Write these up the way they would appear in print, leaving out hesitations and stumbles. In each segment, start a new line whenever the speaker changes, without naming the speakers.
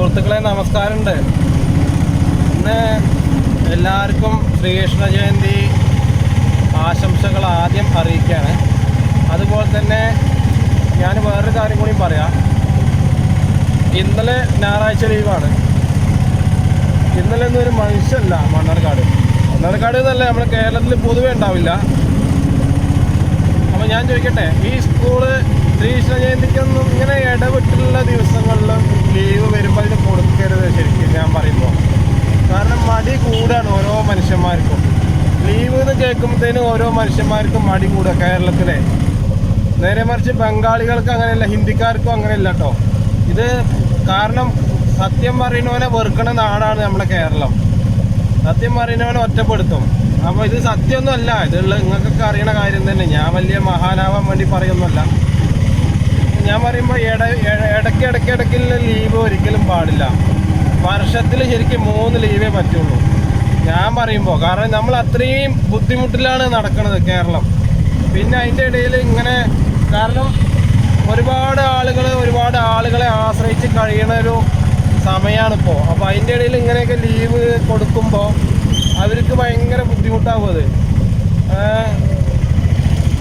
സുഹൃത്തുക്കളെ നമസ്കാരമുണ്ട്. ഇന്ന് എല്ലാവർക്കും ശ്രീകൃഷ്ണ ജയന്തി ആശംസകൾ ആദ്യം അറിയിക്കുകയാണ്. അതുപോലെ തന്നെ ഞാൻ വേറൊരു കാര്യം കൂടി പറയാം. ഇന്നലെ ഞായറാഴ്ച ലീവാണ്. ഇന്നലെ ഒന്നും ഒരു മനുഷ്യല്ല മണ്ണാർക്കാട് എന്നല്ല, നമ്മുടെ കേരളത്തിൽ പൊതുവേ ഉണ്ടാവില്ല. അപ്പോൾ ഞാൻ ചോദിക്കട്ടെ, ഈ സ്കൂള് ശ്രീകൃഷ്ണ ജയന്തിക്കൊന്നും ഇങ്ങനെ ഇടവിട്ടുള്ള ദിവസങ്ങളിൽ ലീവ് വരുമ്പോൾ അതിന് കൊടുക്കരുത് ശരിക്കും ഞാൻ പറയുമ്പോൾ. കാരണം മടി കൂടാണ് ഓരോ മനുഷ്യന്മാർക്കും. ലീവ് എന്ന് കേൾക്കുമ്പോഴത്തേനും ഓരോ മനുഷ്യന്മാർക്കും മടി കൂടുക കേരളത്തിലെ. നേരെ മറിച്ച് ബംഗാളികൾക്ക് അങ്ങനെയല്ല, ഹിന്ദിക്കാർക്കും അങ്ങനെയല്ല കേട്ടോ. ഇത് കാരണം സത്യം പറയുന്നവനെ വെറുക്കണ നാടാണ് നമ്മുടെ കേരളം. സത്യം പറയുന്നവനെ ഒറ്റപ്പെടുത്തും. അപ്പോൾ ഇത് സത്യമൊന്നും അല്ല, ഇതുള്ള നിങ്ങൾക്കൊക്കെ അറിയണ കാര്യം തന്നെ. ഞാൻ വലിയ മഹാനാവാൻ വേണ്ടി പറയുന്നല്ല. ഞാൻ പറയുമ്പോൾ ഇടയ്ക്കിടയ്ക്കുള്ള ലീവ് ഒരിക്കലും പാടില്ല. വർഷത്തിൽ ശരിക്കും 3 ലീവേ പറ്റുള്ളൂ ഞാൻ പറയുമ്പോൾ. കാരണം നമ്മൾ അത്രയും ബുദ്ധിമുട്ടിലാണ് നടക്കുന്നത് കേരളം. പിന്നെ അതിൻ്റെ ഇടയിൽ ഇങ്ങനെ, കാരണം ഒരുപാട് ആളുകളെ ആശ്രയിച്ച് കഴിയണ ഒരു സമയമാണിപ്പോൾ. അപ്പോൾ അതിൻ്റെ ഇടയിൽ ഇങ്ങനെയൊക്കെ ലീവ് കൊടുക്കുമ്പോൾ അവർക്ക് ഭയങ്കര ബുദ്ധിമുട്ടാവും. അത്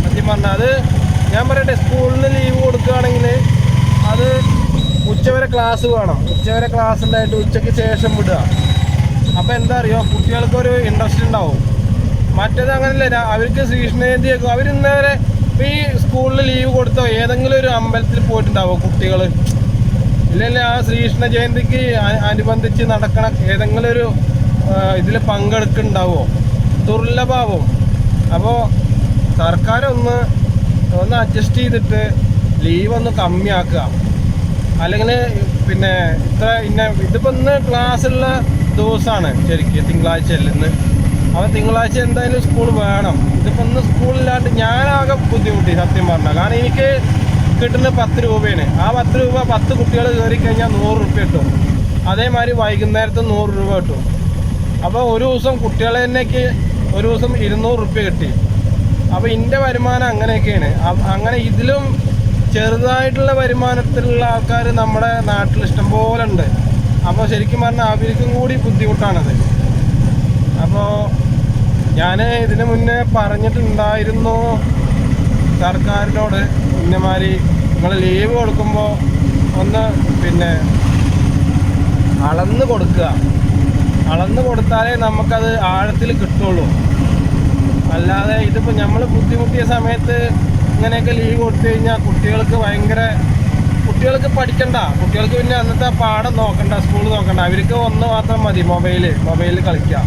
സത്യം പറഞ്ഞാൽ അത് ഞാൻ പറയട്ടെ, സ്കൂളിന് ലീവ് കൊടുക്കുകയാണെങ്കിൽ അത് ഉച്ചവരെ ക്ലാസ് വേണം. ഉച്ചവരെ ക്ലാസ് ഉണ്ടായിട്ട് ഉച്ചയ്ക്ക് ശേഷം വിടുക. അപ്പോൾ എന്താ അറിയോ, കുട്ടികൾക്കൊരു ഇൻട്രസ്റ്റ് ഉണ്ടാവും. മറ്റേത് അങ്ങനെയല്ല. അവർക്ക് ശ്രീകൃഷ്ണ ജയന്തിയൊക്കെ അവരിന്നേരെ ഈ സ്കൂളിൽ ലീവ് കൊടുത്തോ ഏതെങ്കിലും ഒരു അമ്പലത്തിൽ പോയിട്ടുണ്ടാവോ കുട്ടികൾ? ഇല്ലല്ലേ, ആ ശ്രീകൃഷ്ണ ജയന്തിക്ക് അനുബന്ധിച്ച് നടക്കണ ഏതെങ്കിലും ഒരു ഇതിൽ പങ്കെടുക്കുന്നുണ്ടാവോ? ദുർലഭാവും. അപ്പോൾ സർക്കാരൊന്ന് അഡ്ജസ്റ്റ് ചെയ്തിട്ട് ലീവ് ഒന്ന് കമ്മിയാക്കുക. അല്ലെങ്കിൽ പിന്നെ ഇതിപ്പോൾ ഇന്ന് ക്ലാസ്സുള്ള ദിവസമാണ് ശരിക്കും, തിങ്കളാഴ്ച അല്ല ഇന്ന്. അപ്പോൾ തിങ്കളാഴ്ച എന്തായാലും സ്കൂൾ വേണം. ഇതിപ്പോൾ ഇന്ന് സ്കൂളില്ലാണ്ട് ഞാനാകെ ബുദ്ധിമുട്ടി സത്യം പറഞ്ഞാൽ. കാരണം എനിക്ക് കിട്ടുന്നത് 10 രൂപയാണ്. ആ 10 രൂപ 10 കുട്ടികൾ കയറി കഴിഞ്ഞാൽ 100 രൂപ കിട്ടും. അതേമാതിരി വൈകുന്നേരത്ത് 100 രൂപ കിട്ടും. അപ്പോൾ ഒരു ദിവസം കുട്ടികളെ തന്നെക്ക് ഒരു ദിവസം 200 രൂപ കിട്ടി. അപ്പോൾ ഇതിൻ്റെ വരുമാനം അങ്ങനെയൊക്കെയാണ്. അങ്ങനെ ഇതിലും ചെറുതായിട്ടുള്ള വരുമാനത്തിലുള്ള ആൾക്കാർ നമ്മുടെ നാട്ടിൽ ഇഷ്ടംപോലെ ഉണ്ട്. അപ്പോൾ ശരിക്കും പറഞ്ഞാൽ അവർക്കും കൂടി ബുദ്ധിമുട്ടാണത്. അപ്പോൾ ഞാൻ ഇതിന് മുന്നേ പറഞ്ഞിട്ടുണ്ടായിരുന്നു സർക്കാരിനോട്, ഇന്നമാതിരി നിങ്ങൾ ലീവ് കൊടുക്കുമ്പോൾ ഒന്ന് അളന്ന് കൊടുക്കുക. അളന്ന് കൊടുത്താലേ നമുക്കത് ആഴത്തിൽ കിട്ടുള്ളൂ. അല്ലാതെ ഇതിപ്പോൾ നമ്മൾ ബുദ്ധിമുട്ടിയ സമയത്ത് ഇങ്ങനെയൊക്കെ ലീവ് കൊടുത്തു കഴിഞ്ഞാൽ കുട്ടികൾക്ക് പഠിക്കണ്ട. കുട്ടികൾക്ക് പിന്നെ അന്നത്തെ പാഠം നോക്കണ്ട, സ്കൂൾ നോക്കണ്ട. അവർക്ക് ഒന്ന് മാത്രം മതി, മൊബൈലിൽ കളിക്കുക.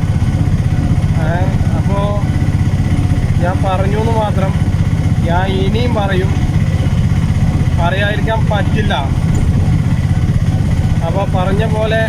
അപ്പോൾ ഞാൻ പറഞ്ഞു എന്ന് മാത്രം. ഞാൻ ഇനിയും പറയാതിരിക്കാൻ പറ്റില്ല. അപ്പോൾ പറഞ്ഞ പോലെ